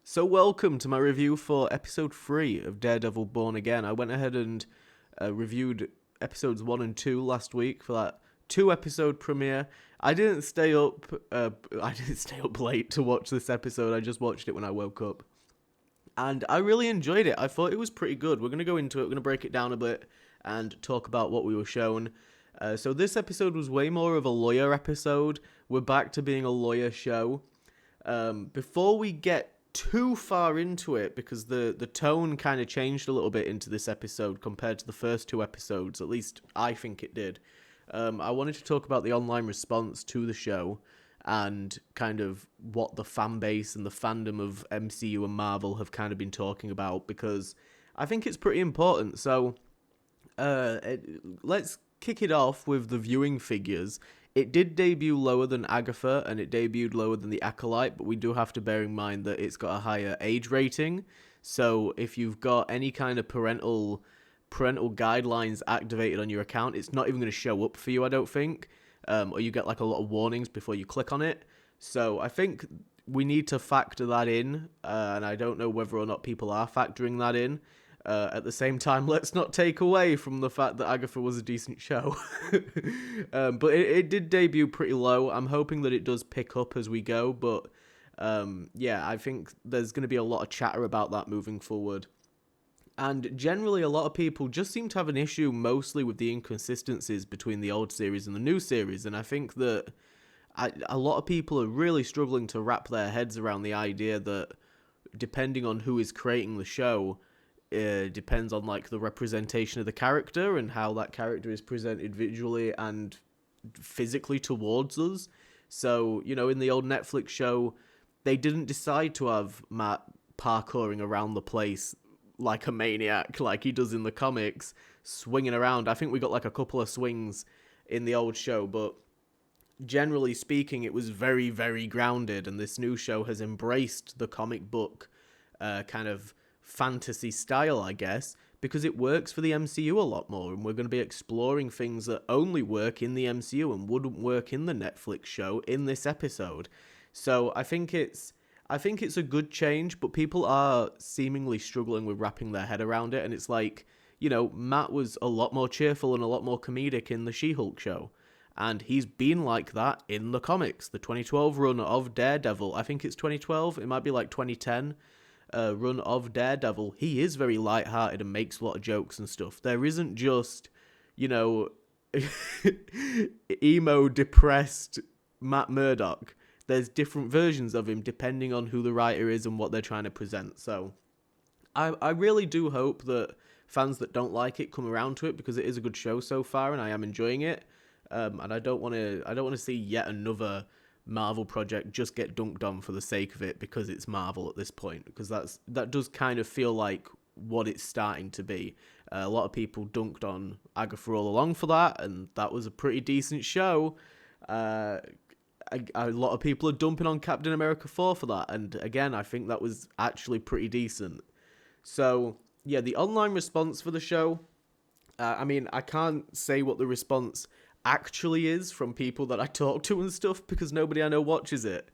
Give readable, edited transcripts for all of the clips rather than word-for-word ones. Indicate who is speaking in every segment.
Speaker 1: So welcome to my review for episode 3 of Daredevil Born Again. I went ahead and reviewed episodes 1 and 2 last week for that 2 episode premiere. I didn't stay up I didn't stay up late to watch this episode. I just watched it when I woke up. And I really enjoyed it. I thought it was pretty good. We're going to go into it. We're going to break it down a bit and talk about what we were shown. So this episode was way more of a lawyer episode. We're back to being a lawyer show. Before we get too far into it, because the tone kind of changed a little bit into this episode compared to the first 2 episodes, at least I think it did. I wanted to talk about the online response to the show and kind of what the fan base and the fandom of MCU and Marvel have kind of been talking about, because I think it's pretty important. So let's kick it off with the viewing figures. It did debut lower than Agatha, and it debuted lower than the Acolyte, but we do have to bear in mind that it's got a higher age rating. So if you've got any kind of parental guidelines activated on your account, it's not even going to show up for you, I don't think. Or you get like a lot of warnings before you click on it. So I think we need to factor that in, and I don't know whether or not people are factoring that in. At the same time, let's not take away from the fact that Agatha was a decent show. But it did debut pretty low. I'm hoping that it does pick up as we go, but yeah, I think there's going to be a lot of chatter about that moving forward. And generally, a lot of people just seem to have an issue mostly with the inconsistencies between the old series and the new series, and I think that a lot of people are really struggling to wrap their heads around the idea that depending on who is creating the show, depends on like the representation of the character and how that character is presented visually and physically towards us. So, you know, in the old Netflix show, they didn't decide to have Matt parkouring around the place like a maniac, like he does in the comics, swinging around. I think we got like a couple of swings in the old show, but generally speaking, it was very, very grounded, and this new show has embraced the comic book kind of fantasy style, I guess, because it works for the MCU a lot more, and we're going to be exploring things that only work in the MCU and wouldn't work in the Netflix show in this episode. So I think it's a good change, but people are seemingly struggling with wrapping their head around it, and it's like, you know, Matt was a lot more cheerful and a lot more comedic in the She-Hulk show, and he's been like that in the comics. The 2012 run of Daredevil, I think it's 2012, it might be like 2010, run of Daredevil, he is very lighthearted and makes a lot of jokes and stuff. There isn't just, you know, emo, depressed Matt Murdock. There's different versions of him depending on who the writer is and what they're trying to present. So I really do hope that fans that don't like it come around to it, because it is a good show so far and I am enjoying it. And I don't want to see yet another Marvel project just get dunked on for the sake of it because it's Marvel at this point, because that does kind of feel like what it's starting to be. A lot of people dunked on Agatha all along for that, and that was a pretty decent show. A lot of people are dumping on Captain America 4 for that, and again, I think that was actually pretty decent. So, yeah, the online response for the show, I mean, I can't say what the response actually is from people that I talk to and stuff, because nobody I know watches it.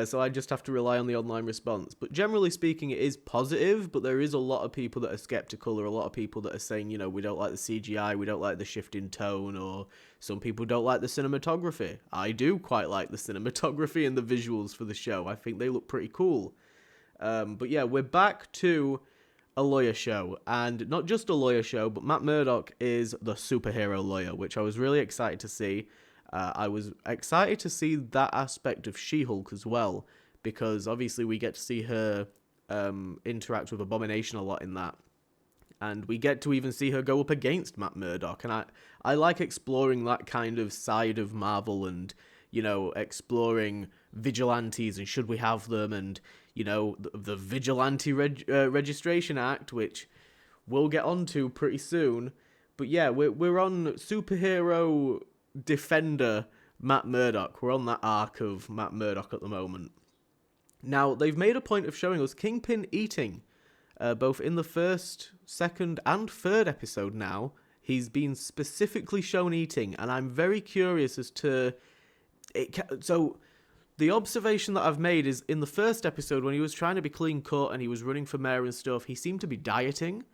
Speaker 1: So I just have to rely on the online response. But generally speaking, it is positive, but there is a lot of people that are skeptical, or a lot of people that are saying, you know, we don't like the CGI, we don't like the shift in tone, or some people don't like the cinematography. I do quite like the cinematography and the visuals for the show. I think they look pretty cool. But yeah, we're back to a lawyer show, and not just a lawyer show, but Matt Murdock is the superhero lawyer, which I was really excited to see. I was excited to see that aspect of She-Hulk as well, because obviously we get to see her interact with Abomination a lot in that, and we get to even see her go up against Matt Murdock, and I like exploring that kind of side of Marvel, and, you know, exploring vigilantes and should we have them, and, you know, the Vigilante Registration Act, which we'll get onto pretty soon. But yeah, we're on superhero defender Matt Murdock. We're on that arc of Matt Murdock at the moment. Now, they've made a point of showing us Kingpin eating, both in the first, second, and third episode now. He's been specifically shown eating, and I'm very curious as to... So the observation that I've made is in the first episode when he was trying to be clean cut and he was running for mayor and stuff, he seemed to be dieting.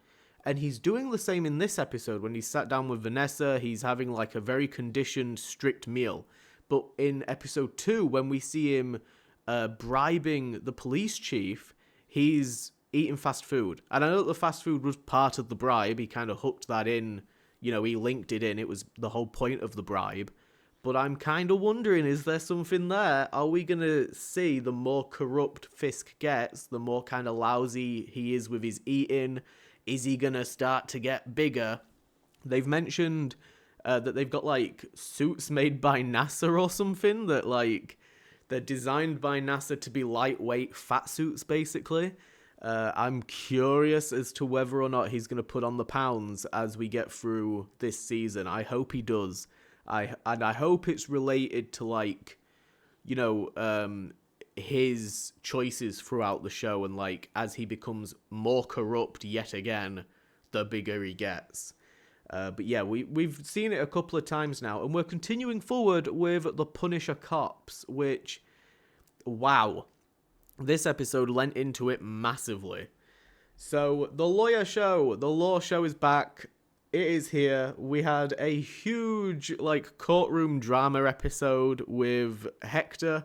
Speaker 1: And he's doing the same in this episode when he sat down with Vanessa. He's having like a very conditioned, strict meal. But in episode 2, when we see him bribing the police chief, he's eating fast food. And I know that the fast food was part of the bribe. He kind of hooked that in. You know, he linked it in. It was the whole point of the bribe. But I'm kind of wondering, is there something there? Are we going to see the more corrupt Fisk gets, the more kind of lousy he is with his eating? Is he going to start to get bigger? They've mentioned that they've got, like, suits made by NASA or something that, like, they're designed by NASA to be lightweight fat suits, basically. I'm curious as to whether or not he's going to put on the pounds as we get through this season. I hope he does. I hope it's related to, like, you know, his choices throughout the show, and, like, as he becomes more corrupt yet again, the bigger he gets. But yeah, we've seen it a couple of times now, and we're continuing forward with the Punisher Cops, which, wow, this episode lent into it massively. So the law show is back. It is here. We had a huge, like, courtroom drama episode with Hector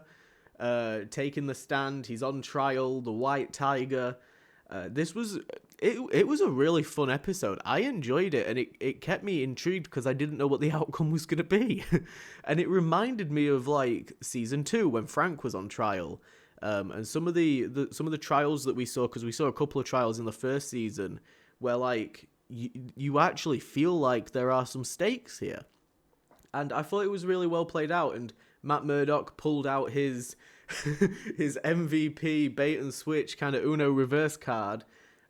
Speaker 1: taking the stand. He's on trial, the White Tiger. This was a really fun episode. I enjoyed it, and it kept me intrigued because I didn't know what the outcome was going to be. And it reminded me of, like, season 2 when Frank was on trial. And some of the trials that we saw, because we saw a couple of trials in the first season where, like, you actually feel like there are some stakes here. And I thought it was really well played out, and Matt Murdock pulled out his his MVP bait and switch kind of Uno reverse card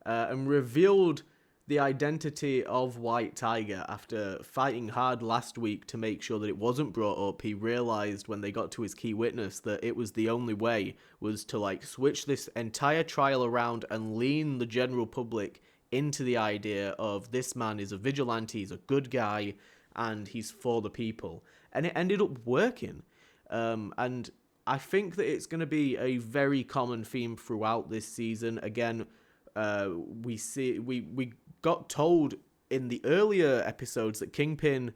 Speaker 1: and revealed the identity of White Tiger. After fighting hard last week to make sure that it wasn't brought up, he realized when they got to his key witness that it was the only way was to, like, switch this entire trial around and lean the general public into the idea of this man is a vigilante, he's a good guy, and he's for the people. And it ended up working. And I think that it's going to be a very common theme throughout this season. Again, we got told in the earlier episodes that Kingpin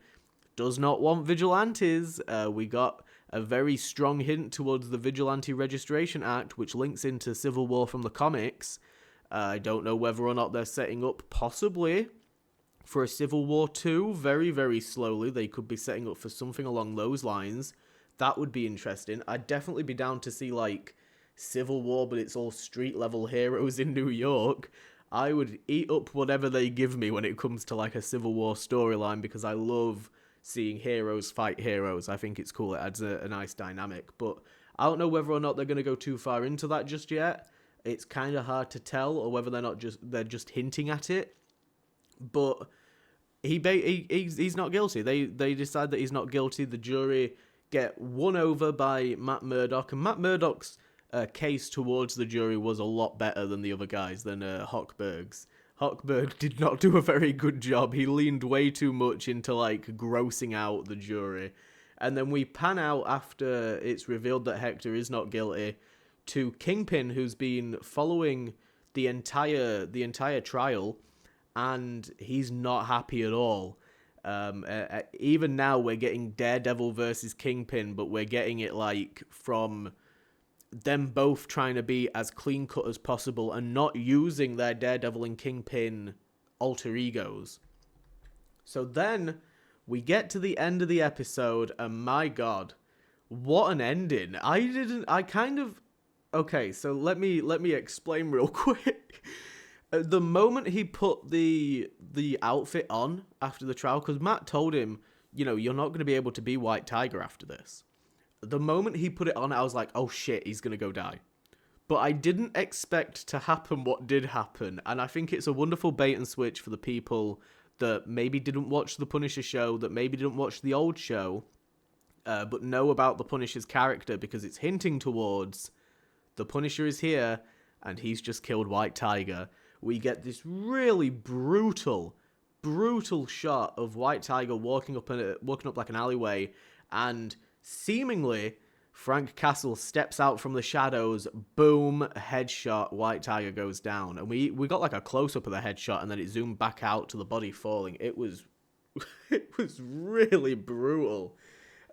Speaker 1: does not want vigilantes. We got a very strong hint towards the Vigilante Registration Act, which links into Civil War from the comics. I don't know whether or not they're setting up, possibly, for a Civil War 2. Very, very slowly. They could be setting up for something along those lines. That would be interesting. I'd definitely be down to see, like, Civil War, but it's all street-level heroes in New York. I would eat up whatever they give me when it comes to, like, a Civil War storyline, because I love seeing heroes fight heroes. I think it's cool. It adds a nice dynamic. But I don't know whether or not they're going to go too far into that just yet. It's kind of hard to tell, or whether they're just hinting at it. But he's not guilty. They decide that he's not guilty. The jury get won over by Matt Murdock, and Matt Murdock's case towards the jury was a lot better than the other guys, than Hochberg's. Hochberg did not do a very good job. He leaned way too much into, like, grossing out the jury. And then we pan out after it's revealed that Hector is not guilty to Kingpin, who's been following the entire trial, and he's not happy at all. Even now, we're getting Daredevil versus Kingpin, but we're getting it, like, from them both trying to be as clean cut as possible and not using their Daredevil and Kingpin alter egos. So then we get to the end of the episode, and my God, what an ending! Okay, so let me explain real quick. The moment he put the outfit on after the trial, because Matt told him, you know, you're not going to be able to be White Tiger after this. The moment he put it on, I was like, oh shit, he's going to go die. But I didn't expect to happen what did happen, and I think it's a wonderful bait and switch for the people that maybe didn't watch the Punisher show, that maybe didn't watch the old show, but know about the Punisher's character, because it's hinting towards the Punisher is here, and he's just killed White Tiger. We get this really brutal shot of White Tiger walking up like an alleyway, and seemingly Frank Castle steps out from the shadows, boom, headshot, White Tiger goes down. And we got like a close-up of the headshot, and then it zoomed back out to the body falling. It was it was really brutal.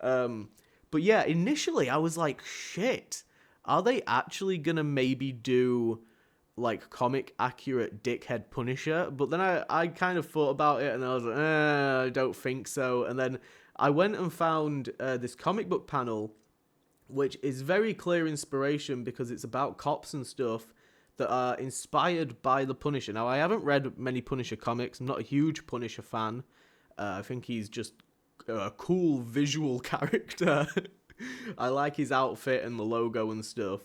Speaker 1: But yeah, initially I was like, shit, are they actually gonna maybe do like comic accurate dickhead Punisher? But then I kind of thought about it, and I was like, I don't think so. And then I went and found this comic book panel, which is very clear inspiration because it's about cops and stuff that are inspired by the Punisher. Now, I haven't read many Punisher comics. I'm not a huge Punisher fan. I think he's just a cool visual character. I like his outfit and the logo and stuff.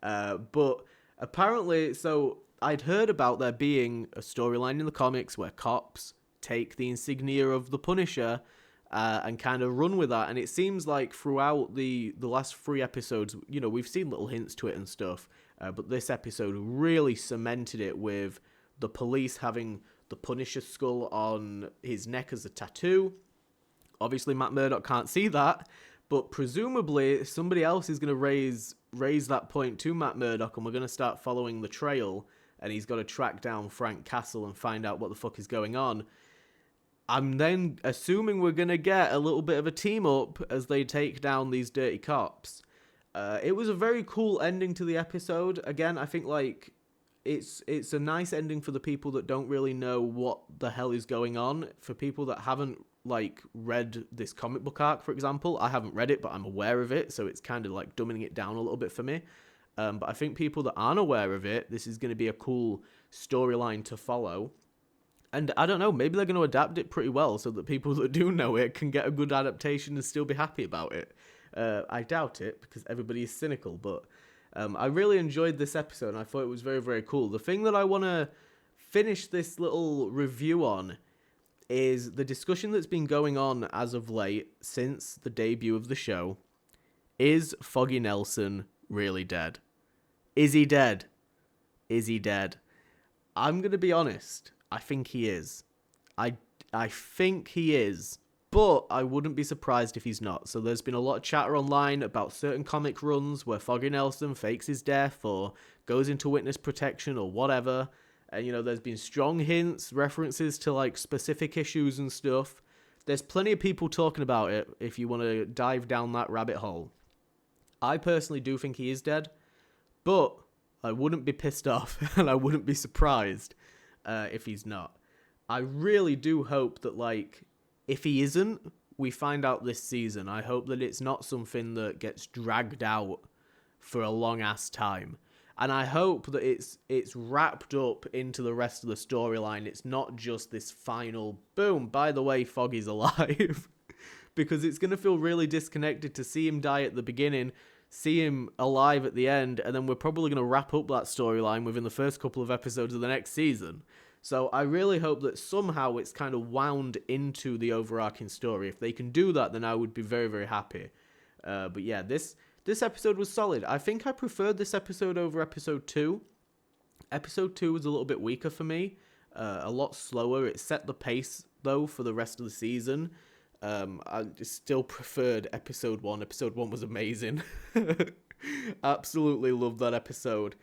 Speaker 1: But apparently, so I'd heard about there being a storyline in the comics where cops take the insignia of the Punisher and kind of run with that. And it seems like throughout the last 3 episodes, you know, we've seen little hints to it and stuff. But this episode really cemented it with the police having the Punisher skull on his neck as a tattoo. Obviously, Matt Murdock can't see that, but presumably somebody else is going to raise that point to Matt Murdock, and we're going to start following the trail, and he's got to track down Frank Castle and find out what the fuck is going on. I'm then assuming we're going to get a little bit of a team up as they take down these dirty cops. It was a very cool ending to the episode. Again, I think like it's a nice ending for the people that don't really know what the hell is going on. For people that haven't like read this comic book arc, for example, I haven't read it, but I'm aware of it, so it's kind of like dumbing it down a little bit for me. But I think people that aren't aware of it, this is going to be a cool storyline to follow. And I don't know, maybe they're going to adapt it pretty well so that people that do know it can get a good adaptation and still be happy about it. I doubt it because everybody is cynical, but I really enjoyed this episode and I thought it was very, very cool. The thing that I want to finish this little review on is the discussion that's been going on as of late since the debut of the show. Is Foggy Nelson really dead? Is he dead? Is he dead? I'm going to be honest. I think he is. I think he is. But I wouldn't be surprised if he's not. So there's been a lot of chatter online about certain comic runs where Foggy Nelson fakes his death or goes into witness protection or whatever. And, you know, there's been strong hints, references to, like, specific issues and stuff. There's plenty of people talking about it if you want to dive down that rabbit hole. I personally do think he is dead. But I wouldn't be pissed off and I wouldn't be surprised if he's not. I really do hope that, like, if he isn't, we find out this season. I hope that it's not something that gets dragged out for a long-ass time. And I hope that it's wrapped up into the rest of the storyline. It's not just this final, boom, by the way, Foggy's alive. Because it's going to feel really disconnected to see him die at the beginning, see him alive at the end, and then we're probably going to wrap up that storyline within the first couple of episodes of the next season. So I really hope that somehow it's kind of wound into the overarching story. If they can do that, then I would be very, very happy. But yeah, this episode was solid. I think I preferred this episode over episode 2. Episode 2 was a little bit weaker for me. A lot slower. It set the pace, though, for the rest of the season. I still preferred episode 1. Episode 1 was amazing. Absolutely loved that episode.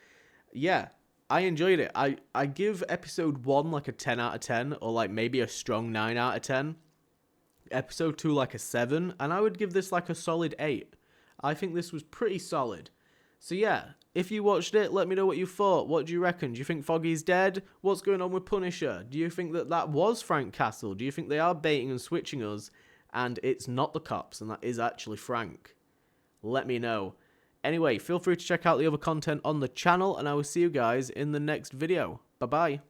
Speaker 1: Yeah, I enjoyed it. I give episode 1 like a 10 out of 10, or like maybe a strong 9 out of 10. Episode 2 like a 7, and I would give this like a solid 8. I think this was pretty solid. So yeah, if you watched it, let me know what you thought. What do you reckon? Do you think Foggy's dead? What's going on with Punisher? Do you think that was Frank Castle? Do you think they are baiting and switching us, and it's not the cops, and that is actually Frank? Let me know. Anyway, feel free to check out the other content on the channel, and I will see you guys in the next video. Bye-bye.